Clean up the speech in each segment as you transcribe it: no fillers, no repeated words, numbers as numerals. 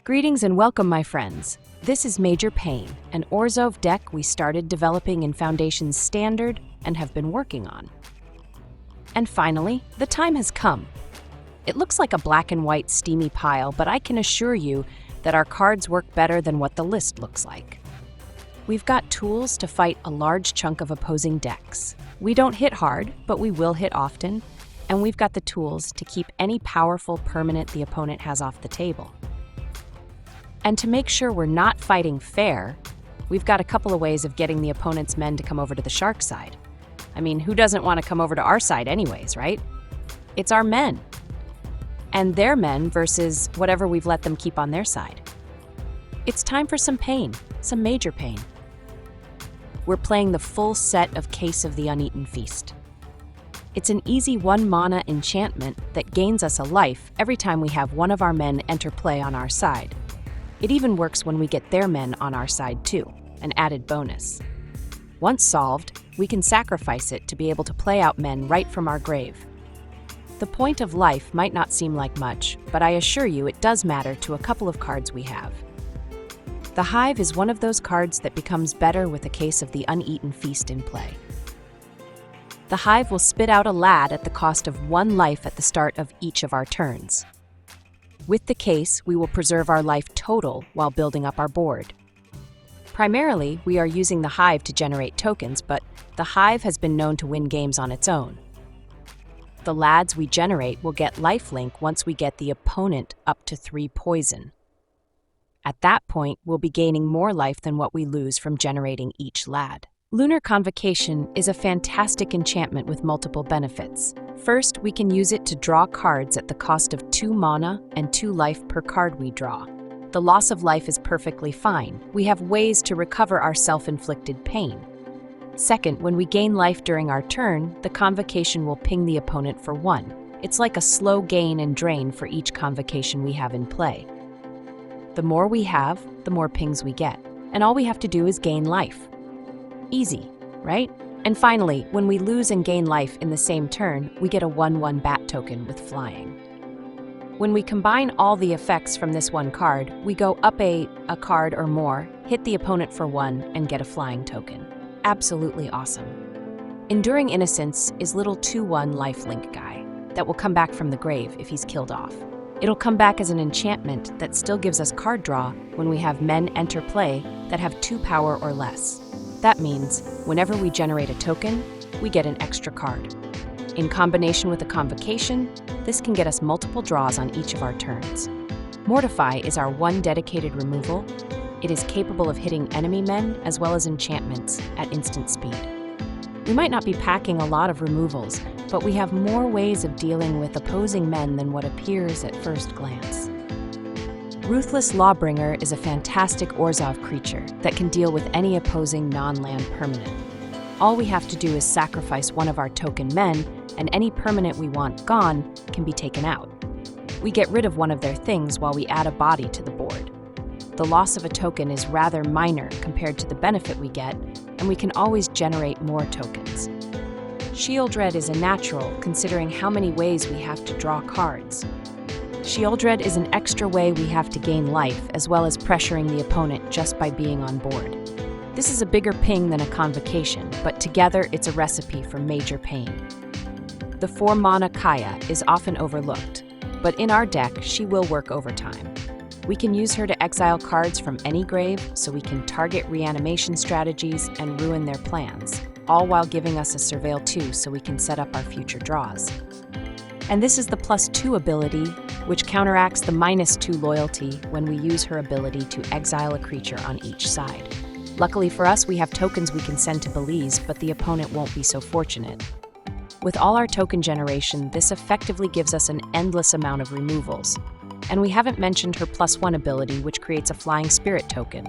Greetings and welcome, my friends. This is Major Payne, an Orzhov deck we started developing in Foundation's Standard and have been working on. And finally, the time has come. It looks like a black and white steamy pile, but I can assure you that our cards work better than what the list looks like. We've got tools to fight a large chunk of opposing decks. We don't hit hard, but we will hit often, and we've got the tools to keep any powerful permanent the opponent has off the table. And to make sure we're not fighting fair, we've got a couple of ways of getting the opponent's men to come over to the shark side. I mean, who doesn't want to come over to our side anyways, right? It's our men. And their men versus whatever we've let them keep on their side. It's time for some pain, some major pain. We're playing the full set of Case of the Uneaten Feast. It's an easy 1-mana enchantment that gains us a life every time we have one of our men enter play on our side. It even works when we get their men on our side too, an added bonus. Once solved, we can sacrifice it to be able to play out men right from our grave. The point of life might not seem like much, but I assure you it does matter to a couple of cards we have. The Hive is one of those cards that becomes better with a Case of the Uneaten Feast in play. The Hive will spit out a lad at the cost of 1 life at the start of each of our turns. With the Case, we will preserve our life total while building up our board. Primarily, we are using the Hive to generate tokens, but the Hive has been known to win games on its own. The lads we generate will get lifelink once we get the opponent up to 3 poison. At that point, we'll be gaining more life than what we lose from generating each lad. Lunar Convocation is a fantastic enchantment with multiple benefits. First, we can use it to draw cards at the cost of 2 mana and 2 life per card we draw. The loss of life is perfectly fine. We have ways to recover our self-inflicted pain. Second, when we gain life during our turn, the Convocation will ping the opponent for 1. It's like a slow gain and drain for each Convocation we have in play. The more we have, the more pings we get, and all we have to do is gain life. Easy, right? And finally, when we lose and gain life in the same turn, we get a 1/1 bat token with flying. When we combine all the effects from this one card, we go up a card or more, hit the opponent for 1, and get a flying token. Absolutely awesome. Enduring Innocence is little 2/1 lifelink guy that will come back from the grave if he's killed off. It'll come back as an enchantment that still gives us card draw when we have men enter play that have 2 power or less. That means whenever we generate a token, we get an extra card. In combination with a Convocation, this can get us multiple draws on each of our turns. Mortify is our 1 dedicated removal. It is capable of hitting enemy men as well as enchantments at instant speed. We might not be packing a lot of removals, but we have more ways of dealing with opposing men than what appears at first glance. Ruthless Lawbringer is a fantastic Orzhov creature that can deal with any opposing non-land permanent. All we have to do is sacrifice one of our token men, and any permanent we want gone can be taken out. We get rid of one of their things while we add a body to the board. The loss of a token is rather minor compared to the benefit we get, and we can always generate more tokens. Sheoldred is a natural, considering how many ways we have to draw cards. Sheoldred is an extra way we have to gain life, as well as pressuring the opponent just by being on board. This is a bigger ping than a Convocation, but together it's a recipe for major pain. The 4-mana Kaya is often overlooked, but in our deck, she will work overtime. We can use her to exile cards from any grave, so we can target reanimation strategies and ruin their plans, all while giving us a Surveil 2 so we can set up our future draws. And this is the +2 ability, which counteracts the -2 loyalty when we use her ability to exile a creature on each side. Luckily for us, we have tokens we can send to Belize, but the opponent won't be so fortunate. With all our token generation, this effectively gives us an endless amount of removals. And we haven't mentioned her +1 ability, which creates a Flying Spirit token.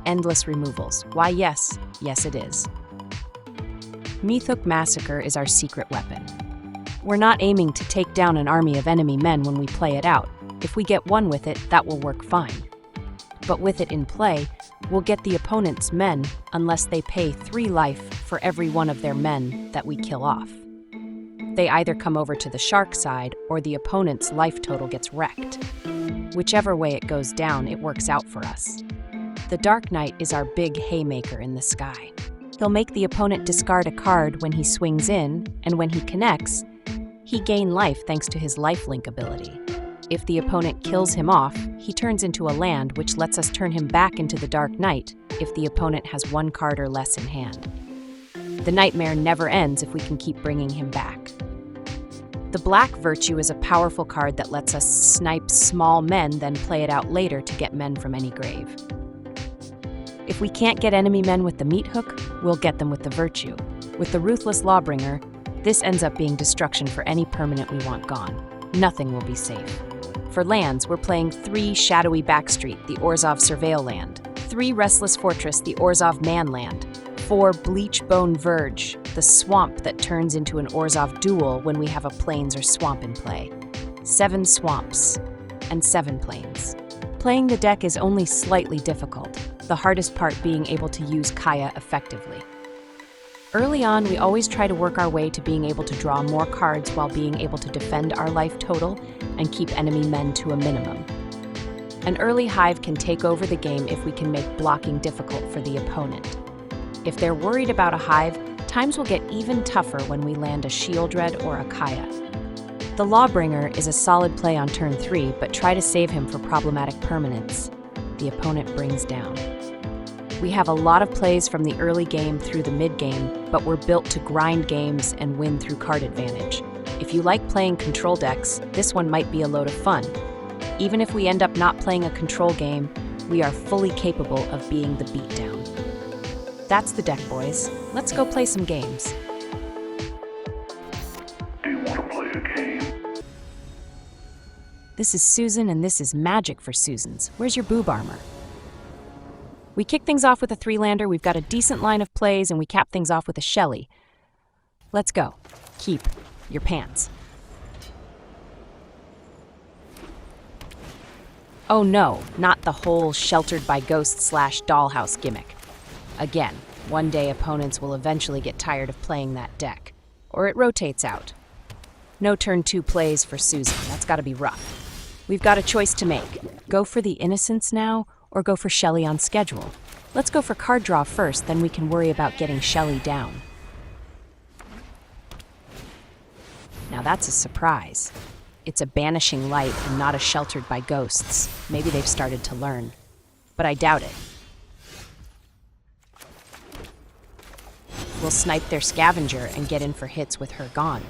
Endless removals. Why, yes. Yes, it is. Meathook Massacre is our secret weapon. We're not aiming to take down an army of enemy men when we play it out. If we get 1 with it, that will work fine. But with it in play, we'll get the opponent's men unless they pay 3 life for every one of their men that we kill off. They either come over to the shark side or the opponent's life total gets wrecked. Whichever way it goes down, it works out for us. The Dark Knight is our big haymaker in the sky. He'll make the opponent discard a card when he swings in, and when he connects, he gains life thanks to his lifelink ability. If the opponent kills him off, he turns into a land, which lets us turn him back into the Dark Knight if the opponent has one card or less in hand. The nightmare never ends if we can keep bringing him back. The Black Virtue is a powerful card that lets us snipe small men, then play it out later to get men from any grave. If we can't get enemy men with the Meathook, we'll get them with the Virtue. With the Ruthless Lawbringer, this ends up being destruction for any permanent we want gone. Nothing will be safe. For lands, we're playing 3 Shadowy Backstreet, the Orzhov Surveil land, 3 Restless Fortress, the Orzhov Man land, 4 Bleachbone Verge, the swamp that turns into an Orzhov duel when we have a plains or swamp in play, 7 swamps, and 7 plains. Playing the deck is only slightly difficult, the hardest part being able to use Kaya effectively. Early on, we always try to work our way to being able to draw more cards while being able to defend our life total and keep enemy men to a minimum. An early Hive can take over the game if we can make blocking difficult for the opponent. If they're worried about a Hive, times will get even tougher when we land a Sheoldred or a Kaya. The Lawbringer is a solid play on turn 3, but try to save him for problematic permanents the opponent brings down. We have a lot of plays from the early game through the mid-game, but we're built to grind games and win through card advantage. If you like playing control decks, this one might be a load of fun. Even if we end up not playing a control game, we are fully capable of being the beatdown. That's the deck, boys. Let's go play some games. Do you want to play a game? This is Susan, and this is Magic for Susans. Where's your boob armor? We kick things off with a 3-lander, we've got a decent line of plays, and we cap things off with a Shelly. Let's go. Keep your pants. Oh no, not the whole sheltered by ghosts / dollhouse gimmick. Again, one day opponents will eventually get tired of playing that deck, or it rotates out. No turn 2 plays for Susan, that's gotta be rough. We've got a choice to make. Go for the Innocence now, or go for Shelly on schedule. Let's go for card draw first, then we can worry about getting Shelly down. Now that's a surprise. It's a Banishing Light and not a Sheltered by Ghosts. Maybe they've started to learn. But I doubt it. We'll snipe their Scavenger and get in for hits with her gone.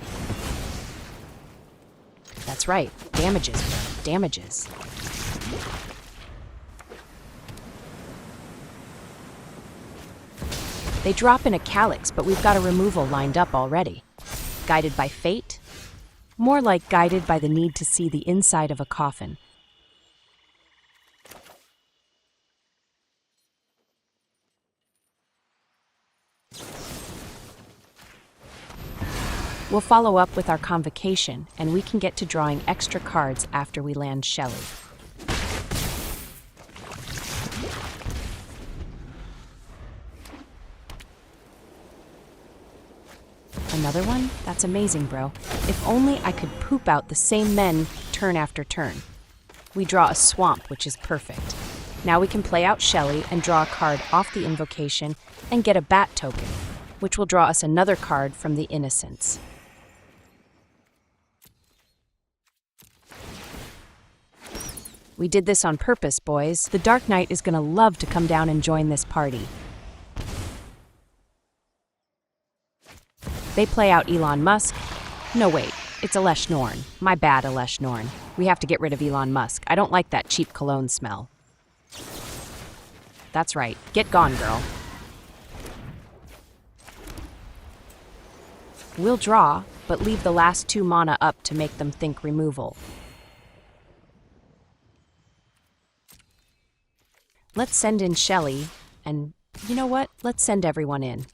That's right, damages, bro, damages. They drop in a Calyx, but we've got a removal lined up already. Guided by fate? More like guided by the need to see the inside of a coffin. We'll follow up with our Convocation, and we can get to drawing extra cards after we land Shelly. Another one? That's amazing, bro. If only I could poop out the same men turn after turn. We draw a Swamp, which is perfect. Now we can play out Shelly and draw a card off the Invocation and get a Bat token, which will draw us another card from the Innocence. We did this on purpose, boys. The Dark Knight is gonna love to come down and join this party. They play out Elon Musk. No, wait, it's Elesh Norn. My bad, Elesh Norn. We have to get rid of Elon Musk. I don't like that cheap cologne smell. That's right. Get gone, girl. We'll draw, but leave the last 2 mana up to make them think removal. Let's send in Shelly, and you know what? Let's send everyone in.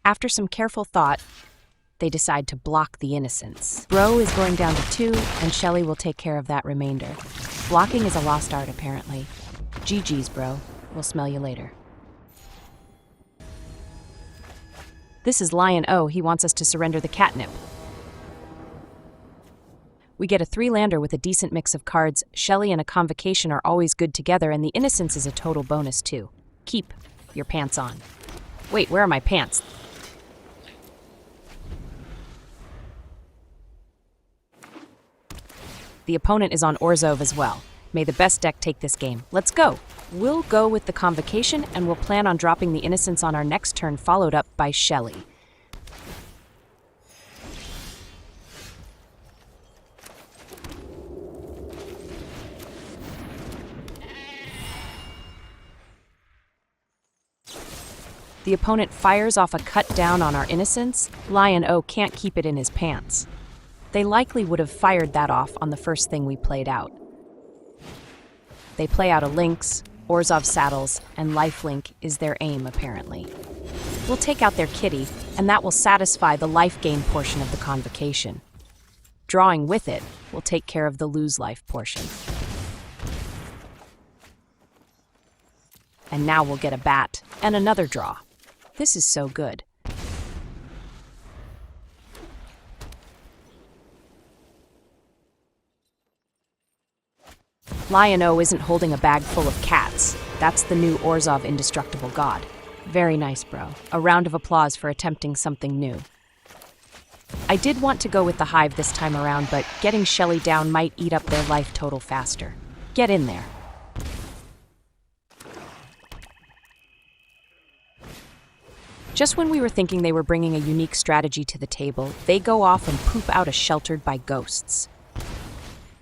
After some careful thought, they decide to block the Innocence. Bro is going down to 2, and Shelly will take care of that remainder. Blocking is a lost art, apparently. GG's, bro. We'll smell you later. This is Lion O. He wants us to surrender the catnip. We get a 3-lander with a decent mix of cards. Shelly and a Convocation are always good together, and the Innocence is a total bonus too. Keep your pants on. Wait, where are my pants? The opponent is on Orzhov as well. May the best deck take this game. Let's go! We'll go with the Convocation, and we'll plan on dropping the Innocence on our next turn, followed up by Shelly. The opponent fires off a cut down on our Innocence. Lion O can't keep it in his pants. They likely would have fired that off on the first thing we played out. They play out a Lynx, Orzhov saddles, and lifelink is their aim, apparently. We'll take out their kitty, and that will satisfy the life gain portion of the Convocation. Drawing with it will take care of the lose life portion. And now we'll get a bat and another draw. This is so good. Lion O isn't holding a bag full of cats. That's the new Orzhov Indestructible God. Very nice, bro. A round of applause for attempting something new. I did want to go with the Hive this time around, but getting Shelly down might eat up their life total faster. Get in there. Just when we were thinking they were bringing a unique strategy to the table, they go off and poop out a Sheltered by Ghosts.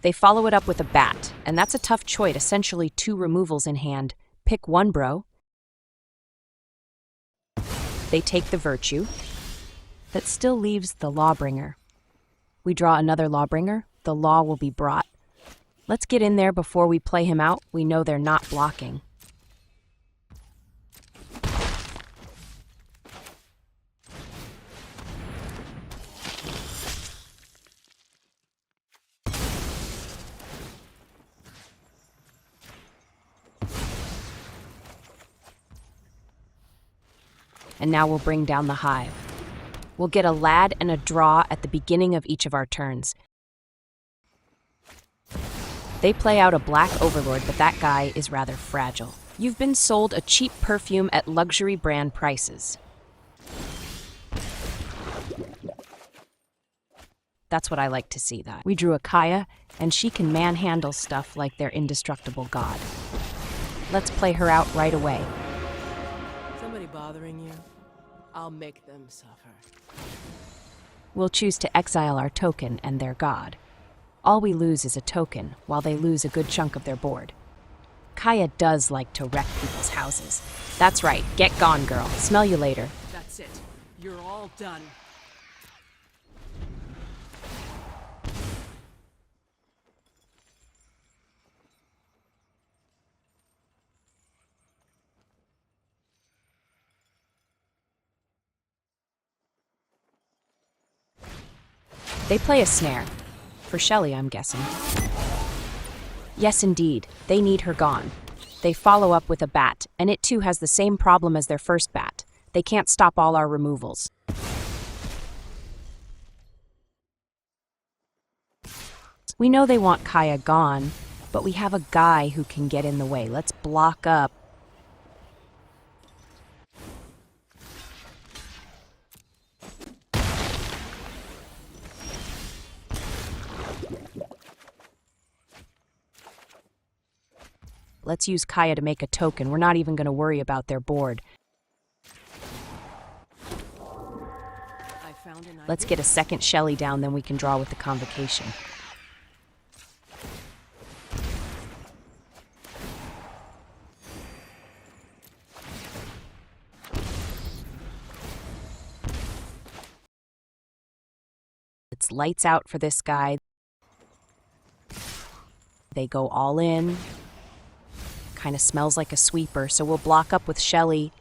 They follow it up with a bat, and that's a tough choice, essentially 2 removals in hand. Pick one, bro. They take the Virtue. That still leaves the Lawbringer. We draw another Lawbringer. The Law will be brought. Let's get in there before we play him out. We know they're not blocking. And now we'll bring down the Hive. We'll get a lad and a draw at the beginning of each of our turns. They play out a black Overlord, but that guy is rather fragile. You've been sold a cheap perfume at luxury brand prices. That's what I like to see, that. We drew a Kaya, and she can manhandle stuff like their indestructible god. Let's play her out right away. Somebody bothering you? I'll make them suffer. We'll choose to exile our token and their god. All we lose is a token, while they lose a good chunk of their board. Kaya does like to wreck people's houses. That's right, get gone, girl. Smell you later. That's it. You're all done. They play a snare. For Shelly, I'm guessing. Yes, indeed. They need her gone. They follow up with a bat, and it too has the same problem as their first bat. They can't stop all our removals. We know they want Kaya gone, but we have a guy who can get in the way. Let's block up. Let's use Kaya to make a token. We're not even going to worry about their board. Let's get a second Shelly down, then we can draw with the Convocation. It's lights out for this guy. They go all in. Kind of smells like a sweeper, so we'll block up with Shelly.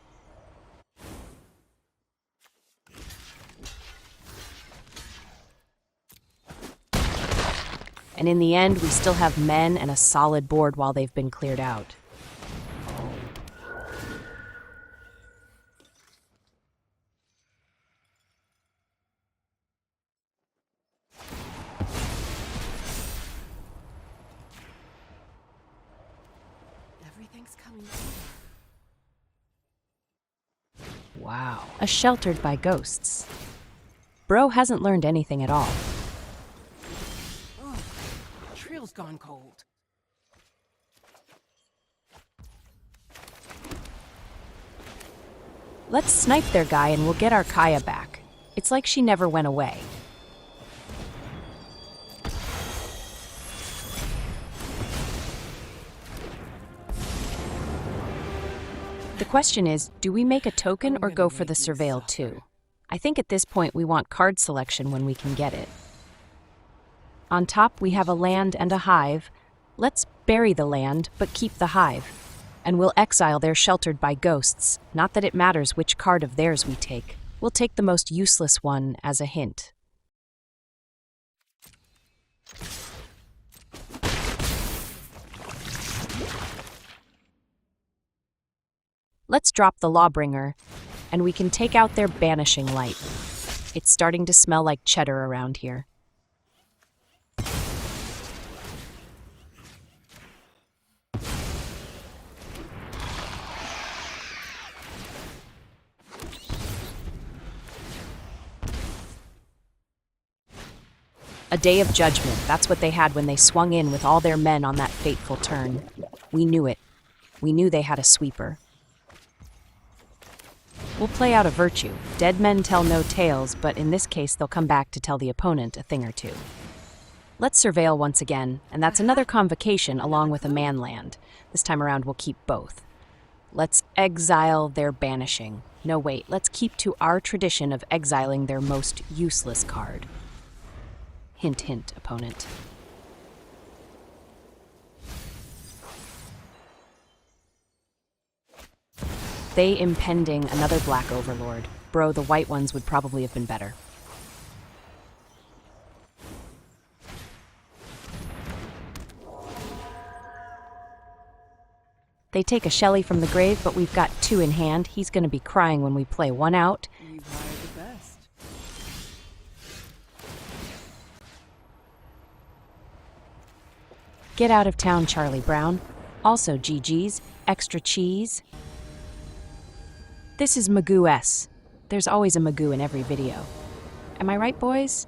And in the end, we still have men and a solid board while they've been cleared out. Something's coming over. Wow. A sheltered by ghosts. Bro hasn't learned anything at all. Oh, Trail's gone cold. Let's snipe their guy and we'll get our Kaya back. It's like she never went away. The question is, do we make a token or go for the Surveil too? I think at this point we want card selection when we can get it. On top we have a land and a hive. Let's bury the land, but keep the hive. And we'll exile their sheltered by ghosts. Not that it matters which card of theirs we take. We'll take the most useless one as a hint. Let's drop the Lawbringer, and we can take out their banishing light. It's starting to smell like cheddar around here. A day of judgment, that's what they had when they swung in with all their men on that fateful turn. We knew it. We knew they had a sweeper. We'll play out a virtue. Dead men tell no tales, but in this case they'll come back to tell the opponent a thing or two. Let's surveil once again, and that's another convocation along with a manland. This time around we'll keep both. Let's exile their banishing. No, wait, let's keep to our tradition of exiling their most useless card. Hint, hint, opponent. They impending another black overlord. Bro, the white ones would probably have been better. They take a Shelly from the grave, but we've got two in hand. He's gonna be crying when we play one out. You've hired the best. Get out of town, Charlie Brown. Also, GG's, extra cheese. This is Magoo S. There's always a Magoo in every video. Am I right, boys?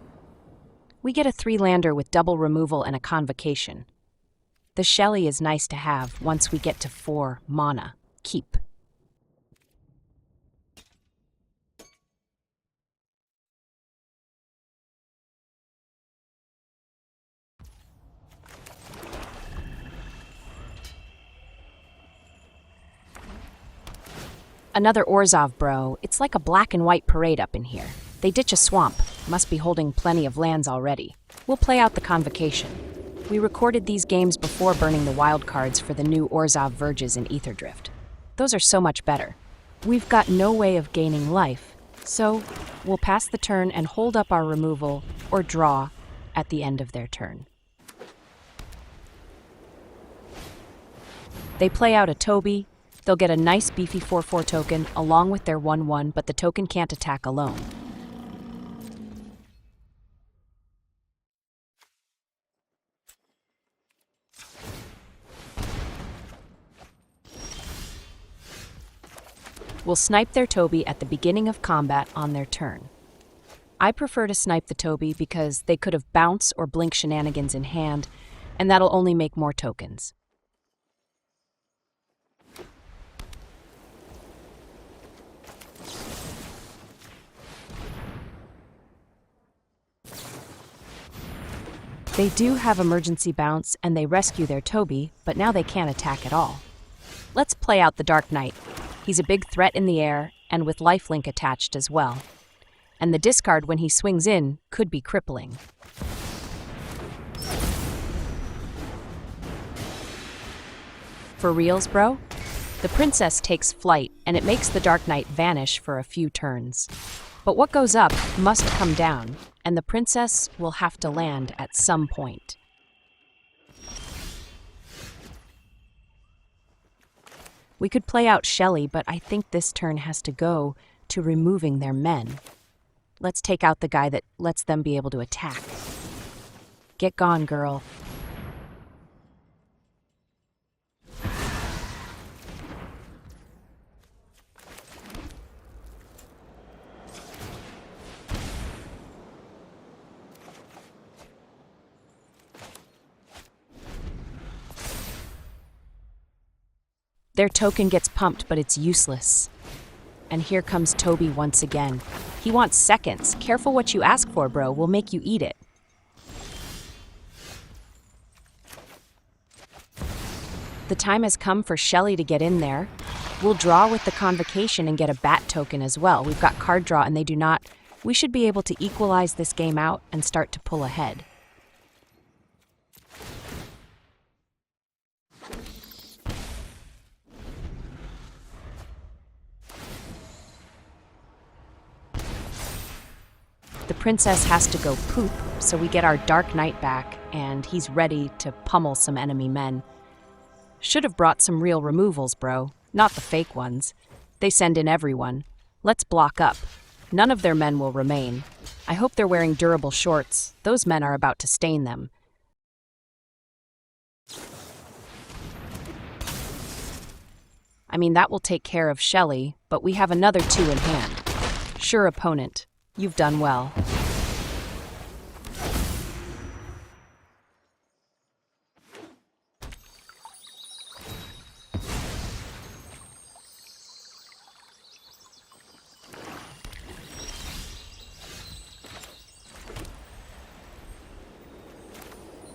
We get a 3-lander with double removal and a convocation. The Shelly is nice to have once we get to 4 mana. Keep. Another Orzhov, bro. It's like a black and white parade up in here. They ditch a swamp. Must be holding plenty of lands already. We'll play out the convocation. We recorded these games before burning the wild cards for the new Orzhov Verges in Aetherdrift. Those are so much better. We've got no way of gaining life, so we'll pass the turn and hold up our removal or draw at the end of their turn. They play out a Toby. They'll get a nice beefy 4/4 token along with their 1/1, but the token can't attack alone. We'll snipe their Toby at the beginning of combat on their turn. I prefer to snipe the Toby because they could have bounce or blink shenanigans in hand, and that'll only make more tokens. They do have emergency bounce and they rescue their Toby, but now they can't attack at all. Let's play out the Dark Knight. He's a big threat in the air and with lifelink attached as well. And the discard when he swings in could be crippling. For reals, bro? The princess takes flight and it makes the Dark Knight vanish for a few turns. But what goes up must come down, and the princess will have to land at some point. We could play out Shelly, but I think this turn has to go to removing their men. Let's take out the guy that lets them be able to attack. Get gone, girl. Their token gets pumped, but it's useless. And here comes Toby once again. He wants seconds. Careful what you ask for, bro. We'll make you eat it. The time has come for Shelly to get in there. We'll draw with the Convocation and get a bat token as well. We've got card draw and they do not. We should be able to equalize this game out and start to pull ahead. The princess has to go poop, so we get our Dark Knight back, and he's ready to pummel some enemy men. Should have brought some real removals, bro, not the fake ones. They send in everyone. Let's block up. None of their men will remain. I hope they're wearing durable shorts. Those men are about to stain them. I mean, that will take care of Shelly, but we have another 2 in hand. Sure, opponent. You've done well.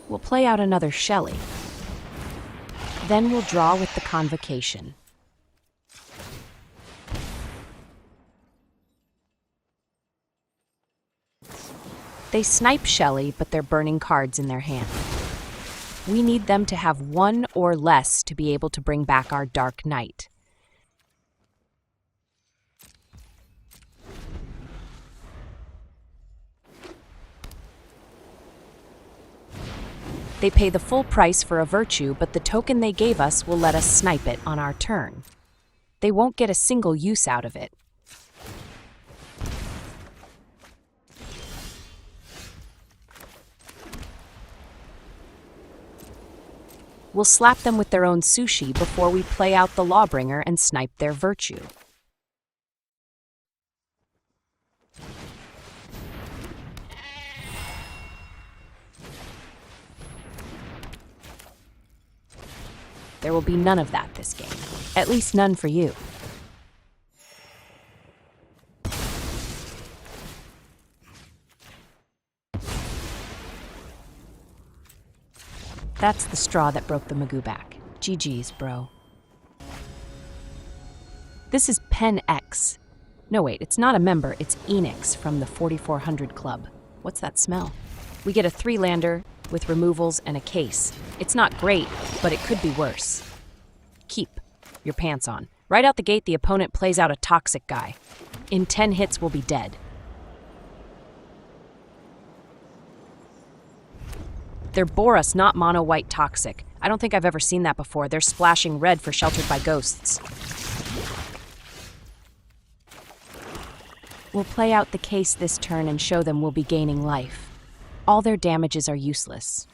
We'll play out another Shelly. Then we'll draw with the Convocation. They snipe Shelly, but they're burning cards in their hand. We need them to have 1 or less to be able to bring back our Dark Knight. They pay the full price for a virtue, but the token they gave us will let us snipe it on our turn. They won't get a single use out of it. We'll slap them with their own sushi before we play out the Lawbringer and snipe their virtue. There will be none of that this game. At least none for you. That's the straw that broke the Magoo back. GG's, bro. This is Pen X. No, wait, it's not a member, it's Enix from the 4400 Club. What's that smell? We get a 3-lander with removals and a case. It's not great, but it could be worse. Keep your pants on. Right out the gate, the opponent plays out a toxic guy. In 10 hits, we'll be dead. They're Boros, not mono-white toxic. I don't think I've ever seen that before. They're splashing red for Sheltered by Ghosts. We'll play out the case this turn and show them we'll be gaining life. All their damages are useless.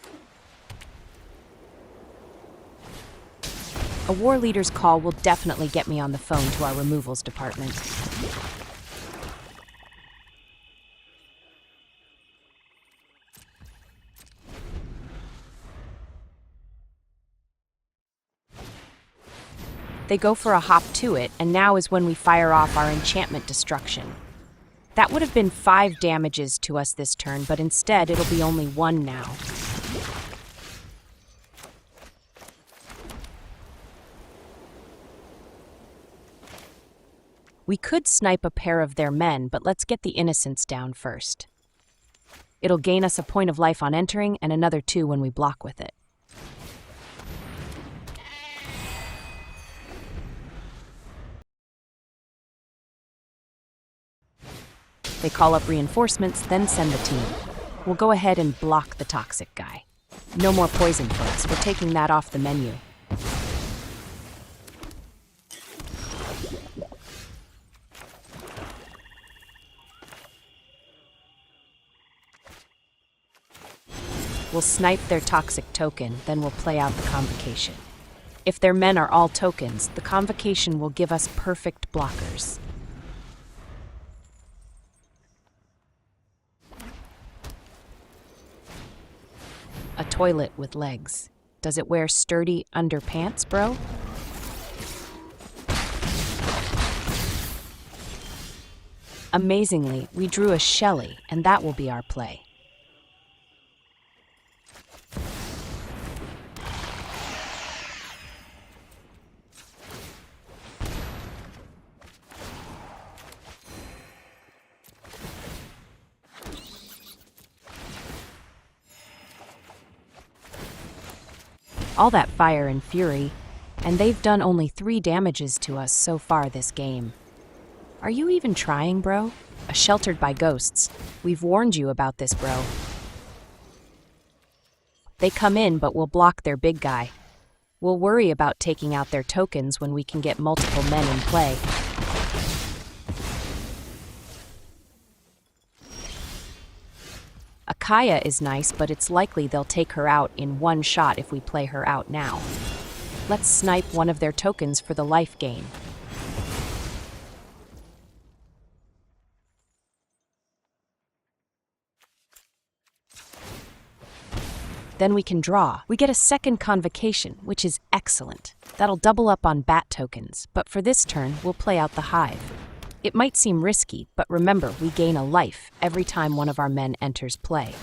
A war leader's call will definitely get me on the phone to our removals department. They go for a hop to it, and now is when we fire off our enchantment destruction. That would have been 5 damages to us this turn, but instead it'll be only 1 now. We could snipe a pair of their men, but let's get the Innocence down first. It'll gain us a point of life on entering and another 2 when we block with it. They call up reinforcements, then send the team. We'll go ahead and block the toxic guy. No more poison for us. We're taking that off the menu. We'll snipe their toxic token, then we'll play out the Convocation. If their men are all tokens, the Convocation will give us perfect blockers. A toilet with legs. Does it wear sturdy underpants, bro? Amazingly, we drew a Shelly, and that will be our play. All that fire and fury, and they've done only 3 damages to us so far this game. Are you even trying, bro? A sheltered by ghosts. We've warned you about this, bro. They come in, but we'll block their big guy. We'll worry about taking out their tokens when we can get multiple men in play. Akaya is nice, but it's likely they'll take her out in one shot if we play her out now. Let's snipe one of their tokens for the life gain. Then we can draw. We get a second Convocation, which is excellent. That'll double up on bat tokens, but for this turn, we'll play out the Hive. It might seem risky, but remember, we gain a life every time one of our men enters play.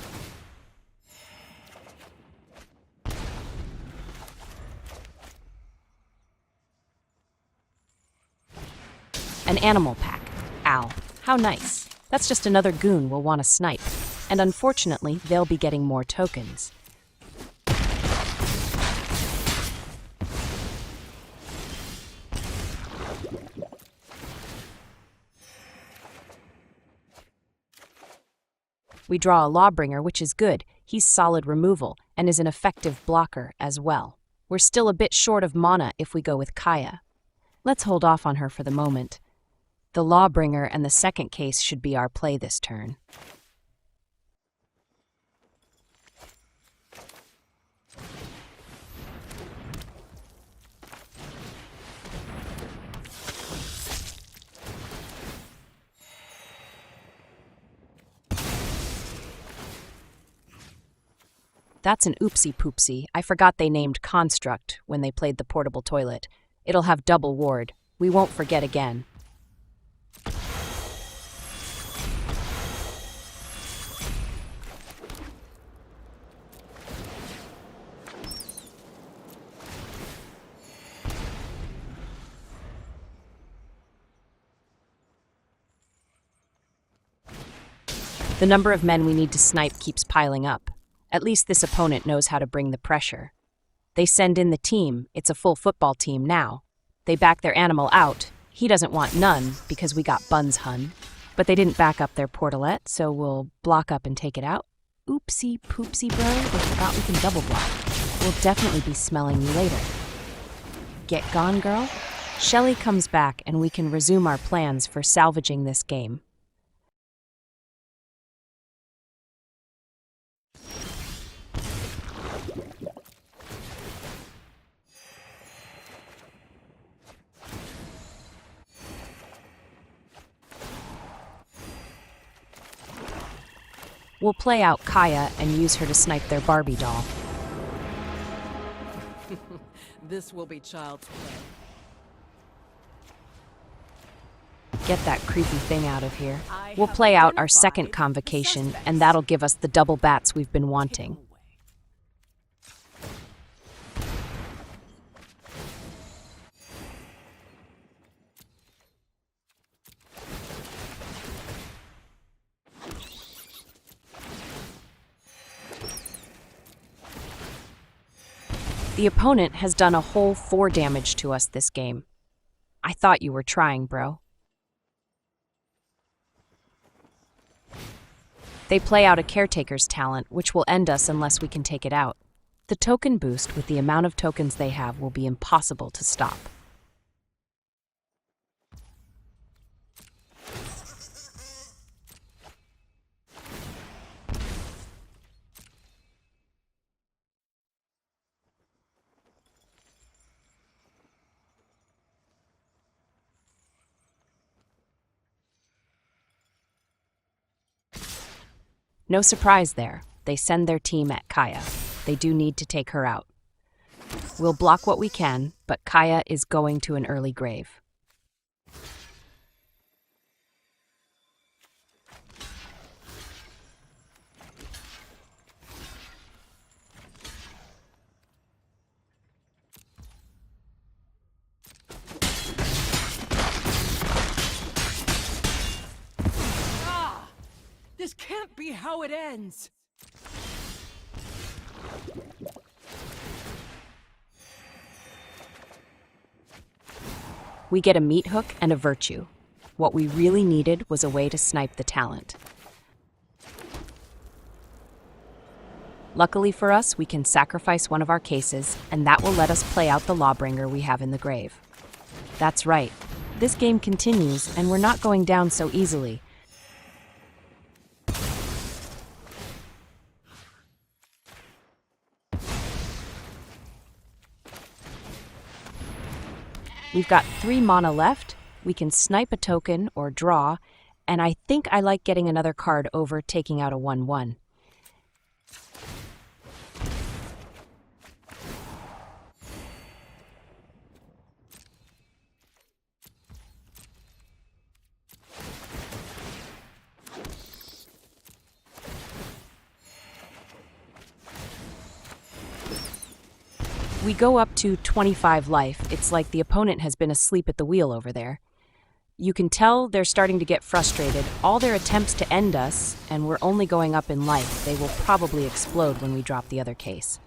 An animal pack. Ow. How nice. That's just another goon we'll want to snipe. And unfortunately, they'll be getting more tokens. We draw a Lawbringer, which is good. He's solid removal, and is an effective blocker as well. We're still a bit short of mana if we go with Kaya. Let's hold off on her for the moment. The Lawbringer and the second case should be our play this turn. That's an oopsie poopsie. I forgot they named Construct when they played the portable toilet. It'll have double ward. We won't forget again. The number of men we need to snipe keeps piling up. At least this opponent knows how to bring the pressure. They send in the team. It's a full football team now. They back their animal out. He doesn't want none because we got buns hun. But they didn't back up their portalette, so we'll block up and take it out. Oopsie poopsie bro, we forgot we can double block. We'll definitely be smelling you later. Get gone, girl? Shelly comes back and we can resume our plans for salvaging this game. We'll play out Kaya and use her to snipe their Barbie doll. This will be child's play. Get that creepy thing out of here. We'll play out our second Convocation, and that'll give us the double bats we've been wanting. The opponent has done a whole 4 damage to us this game. I thought you were trying, bro. They play out a Caretaker's talent, which will end us unless we can take it out. The token boost with the amount of tokens they have will be impossible to stop. No surprise there. They send their team at Kaya. They do need to take her out. We'll block what we can, but Kaya is going to an early grave. be how it ends. We get a Meathook and a Virtue. What we really needed was a way to snipe the talent. Luckily for us, we can sacrifice one of our cases, and that will let us play out the Lawbringer we have in the grave. That's right. This game continues, and we're not going down so easily. We've got 3 mana left. We can snipe a token or draw, and I think I like getting another card over taking out a 1/1. We go up to 25 life. It's like the opponent has been asleep at the wheel over there. You can tell they're starting to get frustrated. All their attempts to end us, and we're only going up in life. They will probably explode when we drop the other case.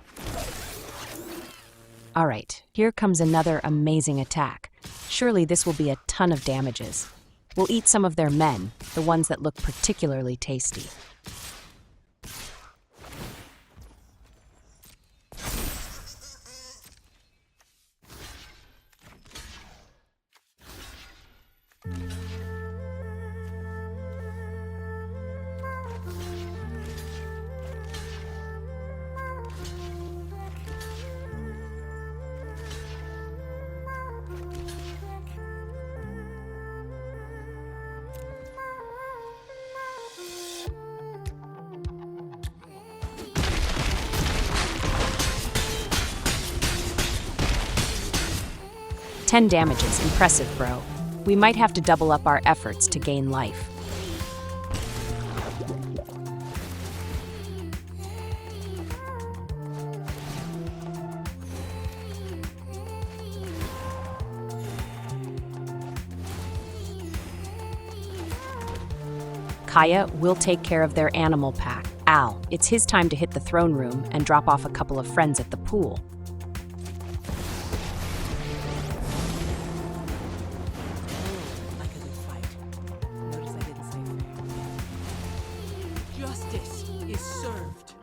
All right, here comes another amazing attack. Surely this will be a ton of damages. We'll eat some of their men, the ones that look particularly tasty. "10 damages, impressive, bro. We might have to double up our efforts to gain life." Kaya will take care of their animal pack. Al, it's his time to hit the throne room and drop off a couple of friends at the pool. Justice is served.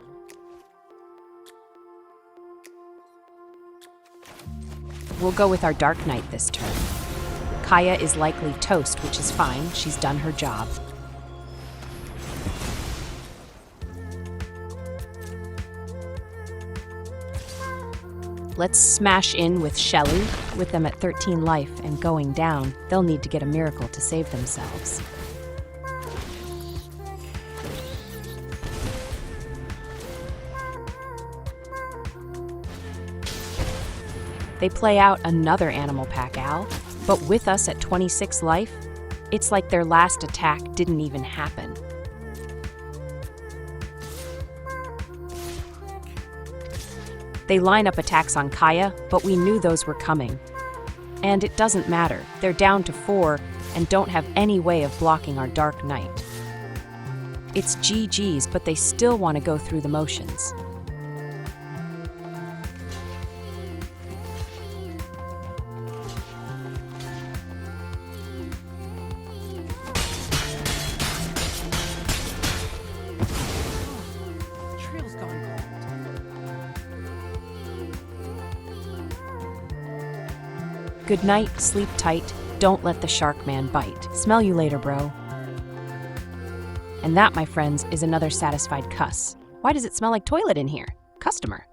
We'll go with our Dark Knight this turn. Kaya is likely toast, which is fine. She's done her job. Let's smash in with Shelly. With them at 13 life and going down, they'll need to get a miracle to save themselves. They play out another animal pack, Al, but with us at 26 life, it's like their last attack didn't even happen. They line up attacks on Kaya, but we knew those were coming. And it doesn't matter, they're down to 4 and don't have any way of blocking our Dark Knight. It's GG's, but they still want to go through the motions. Good night, sleep tight, don't let the shark man bite. Smell you later, bro. And that, my friends, is another satisfied cuss. Why does it smell like toilet in here? Customer.